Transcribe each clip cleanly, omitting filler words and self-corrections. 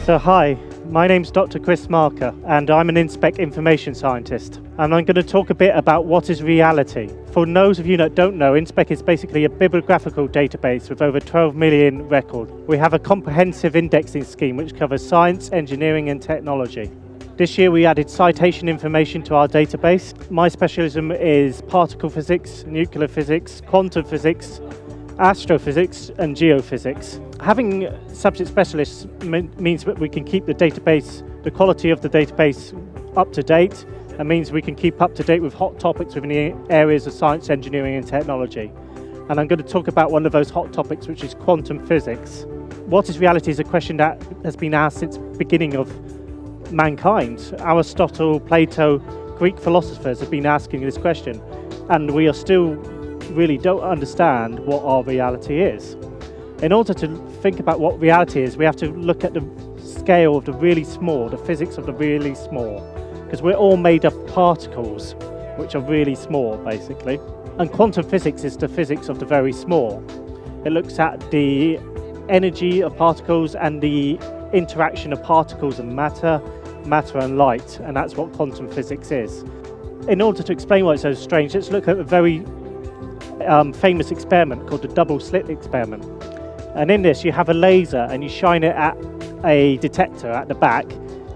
So hi, my name's Dr. Chris Marker and I'm an InSpec information scientist, and I'm going to talk a bit about what is reality. For those of you that don't know, InSpec is basically a bibliographical database with over 12 million records. We have a comprehensive indexing scheme which covers science, engineering and technology. This year we added citation information to our database. My specialism is particle physics, nuclear physics, quantum physics, astrophysics and geophysics. Having subject specialists means that we can keep the database, the quality of the database up to date, and means we can keep up to date with hot topics within the areas of science, engineering and technology. And I'm going to talk about one of those hot topics, which is quantum physics. What is reality is a question that has been asked since the beginning of mankind. Aristotle, Plato, Greek philosophers have been asking this question, and we are still really don't understand what our reality is. In order to think about what reality is, we have to look at the scale of the really small, the physics of the really small, because we're all made of particles which are really small basically, and quantum physics is the physics of the very small. It looks at the energy of particles and the interaction of particles and matter and light, and that's what quantum physics is. In order to explain why it's so strange, let's look at a very famous experiment called the double slit experiment. And in this you have a laser and you shine it at a detector at the back,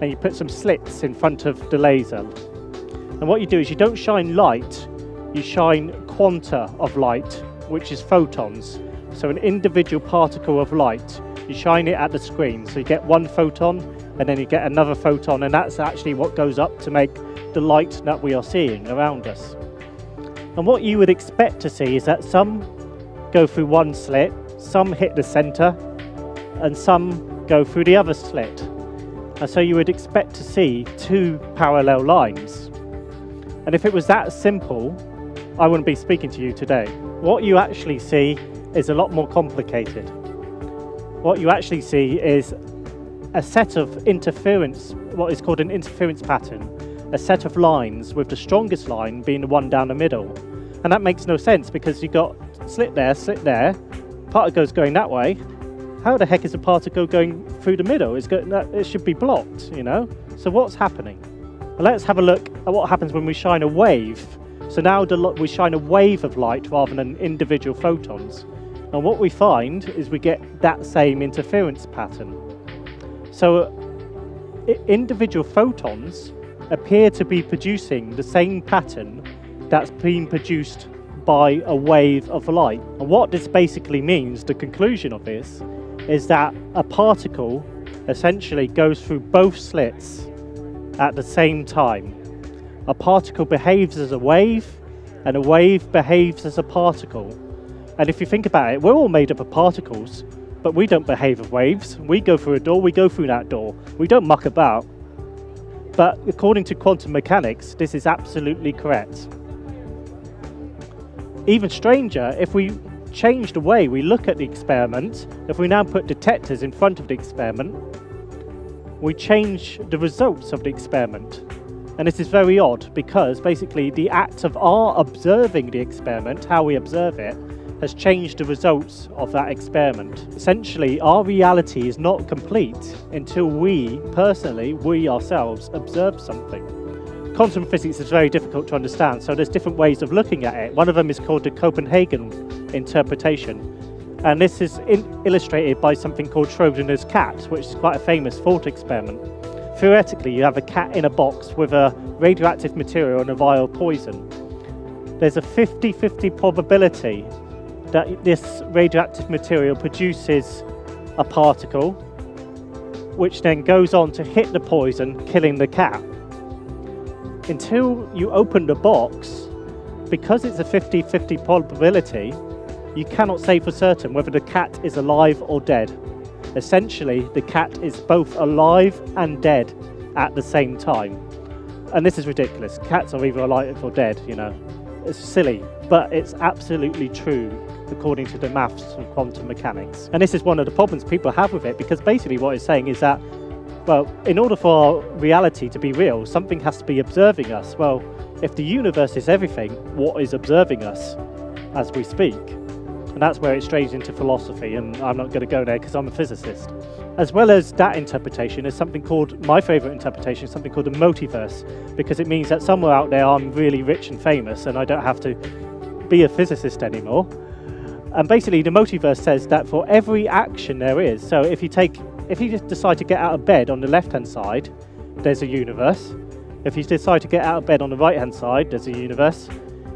and you put some slits in front of the laser. And what you do is you don't shine light, you shine quanta of light, which is photons. So an individual particle of light, you shine it at the screen, so you get one photon and then you get another photon, and that's actually what goes up to make the light that we are seeing around us. And what you would expect to see is that some go through one slit, some hit the center, and some go through the other slit. And so you would expect to see two parallel lines. And if it was that simple, I wouldn't be speaking to you today. What you actually see is a lot more complicated. What you actually see is a set of interference, what is called an interference pattern, a set of lines with the strongest line being the one down the middle. And that makes no sense because you've got slit there, particles going that way. How the heck is a particle going through the middle? It should be blocked, you know? So what's happening? Well, let's have a look at what happens when we shine a wave. So now we shine a wave of light rather than individual photons. And what we find is we get that same interference pattern. So individual photons appear to be producing the same pattern that's being produced by a wave of light. And what this basically means, the conclusion of this, is that a particle essentially goes through both slits at the same time. A particle behaves as a wave, and a wave behaves as a particle. And if you think about it, we're all made up of particles, but we don't behave as waves. We go through a door, we go through that door. We don't muck about. But according to quantum mechanics, this is absolutely correct. Even stranger, if we change the way we look at the experiment, if we now put detectors in front of the experiment, we change the results of the experiment. And this is very odd because basically the act of our observing the experiment, how we observe it, has changed the results of that experiment. Essentially, our reality is not complete until we ourselves observe something. Quantum physics is very difficult to understand, so there's different ways of looking at it. One of them is called the Copenhagen interpretation, and this is illustrated by something called Schrodinger's cat, which is quite a famous thought experiment. Theoretically, you have a cat in a box with a radioactive material and a vial of poison. There's a 50-50 probability that this radioactive material produces a particle, which then goes on to hit the poison, killing the cat. Until you open the box, because it's a 50-50 probability, you cannot say for certain whether the cat is alive or dead. Essentially, the cat is both alive and dead at the same time. And this is ridiculous. Cats are either alive or dead, you know. It's silly, but it's absolutely true according to the maths of quantum mechanics. And this is one of the problems people have with it, because basically what it's saying is that, well, in order for our reality to be real, something has to be observing us. Well, if the universe is everything, what is observing us as we speak? And that's where it strays into philosophy, and I'm not going to go there because I'm a physicist. As well as that interpretation, is something called, my favourite interpretation, is something called the multiverse, because it means that somewhere out there I'm really rich and famous and I don't have to be a physicist anymore. And basically the multiverse says that for every action there is, so if you just decide to get out of bed on the left-hand side, there's a universe. If you decide to get out of bed on the right-hand side, there's a universe.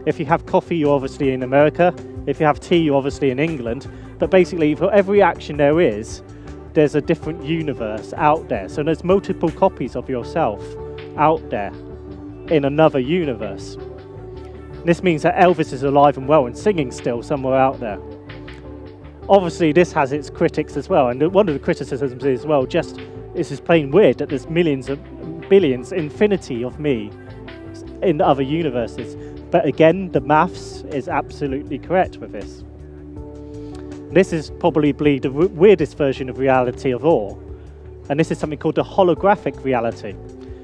If you have coffee, you're obviously in America. If you have tea, you're obviously in England. But basically, for every action there is, there's a different universe out there. So there's multiple copies of yourself out there in another universe. This means that Elvis is alive and well and singing still somewhere out there. Obviously, this has its critics as well. And one of the criticisms is, well, just this is plain weird that there's millions of billions, infinity of me in other universes. But again, the maths is absolutely correct with this. This is probably the weirdest version of reality of all. And this is something called the holographic reality.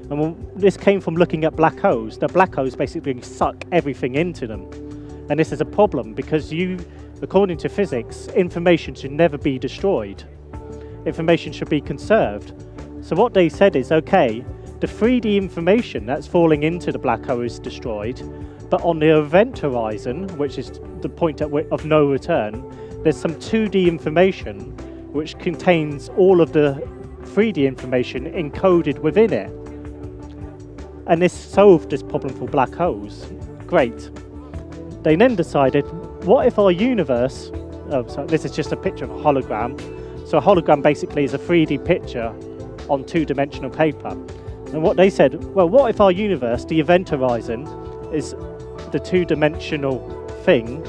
And this came from looking at black holes. The black holes basically suck everything into them. And this is a problem because according to physics, information should never be destroyed. Information should be conserved. So what they said is, okay, the 3D information that's falling into the black hole is destroyed, but on the event horizon, which is the point of no return, there's some 2D information which contains all of the 3D information encoded within it. And this solved this problem for black holes. Great. They then decided, what if our universe, so this is just a picture of a hologram. So a hologram basically is a 3D picture on two-dimensional paper. And what they said, well, what if our universe, the event horizon, is the two-dimensional thing,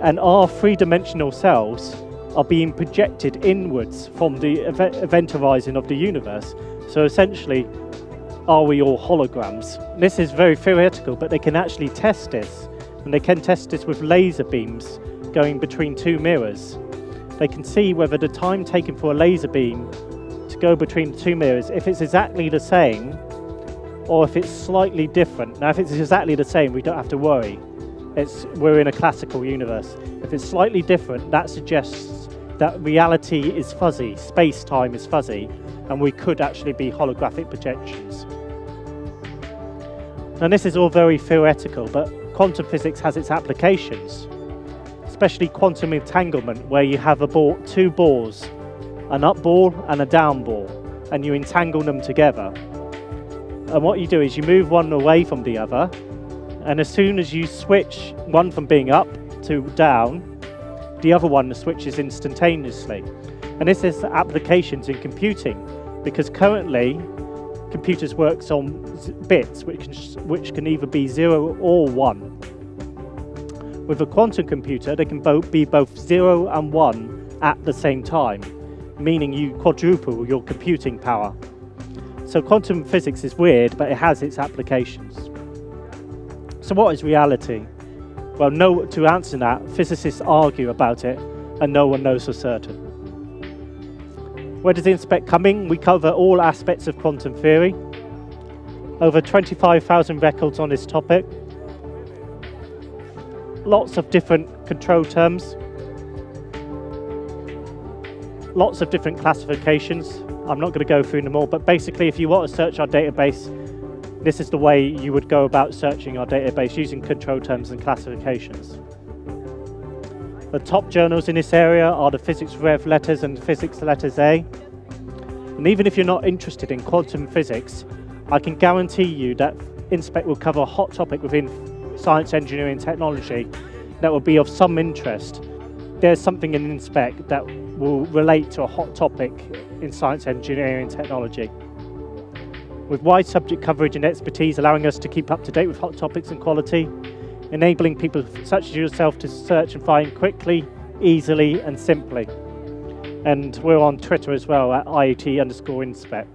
and our three-dimensional cells are being projected inwards from the event horizon of the universe. So essentially, are we all holograms? This is very theoretical, but they can actually test this. And they can test this with laser beams going between two mirrors. They can see whether the time taken for a laser beam to go between the two mirrors, if it's exactly the same, or if it's slightly different. Now, if it's exactly the same, we don't have to worry. We're in a classical universe. If it's slightly different, that suggests that reality is fuzzy, space-time is fuzzy, and we could actually be holographic projections. Now, this is all very theoretical, but quantum physics has its applications, especially quantum entanglement, where you have two balls, an up ball and a down ball, and you entangle them together. And what you do is you move one away from the other, and as soon as you switch one from being up to down, the other one switches instantaneously. And this has applications in computing, because currently computers work on bits which can either be 0 or 1. With a quantum computer, they can be both 0 and 1 at the same time, meaning you quadruple your computing power. So quantum physics is weird, but it has its applications. So what is reality? Well, to answer that, physicists argue about it, and no one knows for certain. Where does InSpec come in? We cover all aspects of quantum theory. Over 25,000 records on this topic. Lots of different control terms. Lots of different classifications. I'm not going to go through them all, but basically if you want to search our database, this is the way you would go about searching our database, using control terms and classifications. The top journals in this area are the Physics Rev Letters and Physics Letters A. And even if you're not interested in quantum physics, I can guarantee you that InSpec will cover a hot topic within science, engineering, technology that will be of some interest. There's something in InSpec that will relate to a hot topic in science, engineering, technology. With wide subject coverage and expertise allowing us to keep up to date with hot topics and quality, enabling people such as yourself to search and find quickly, easily and simply. And we're on Twitter as well at IoT_InSpec.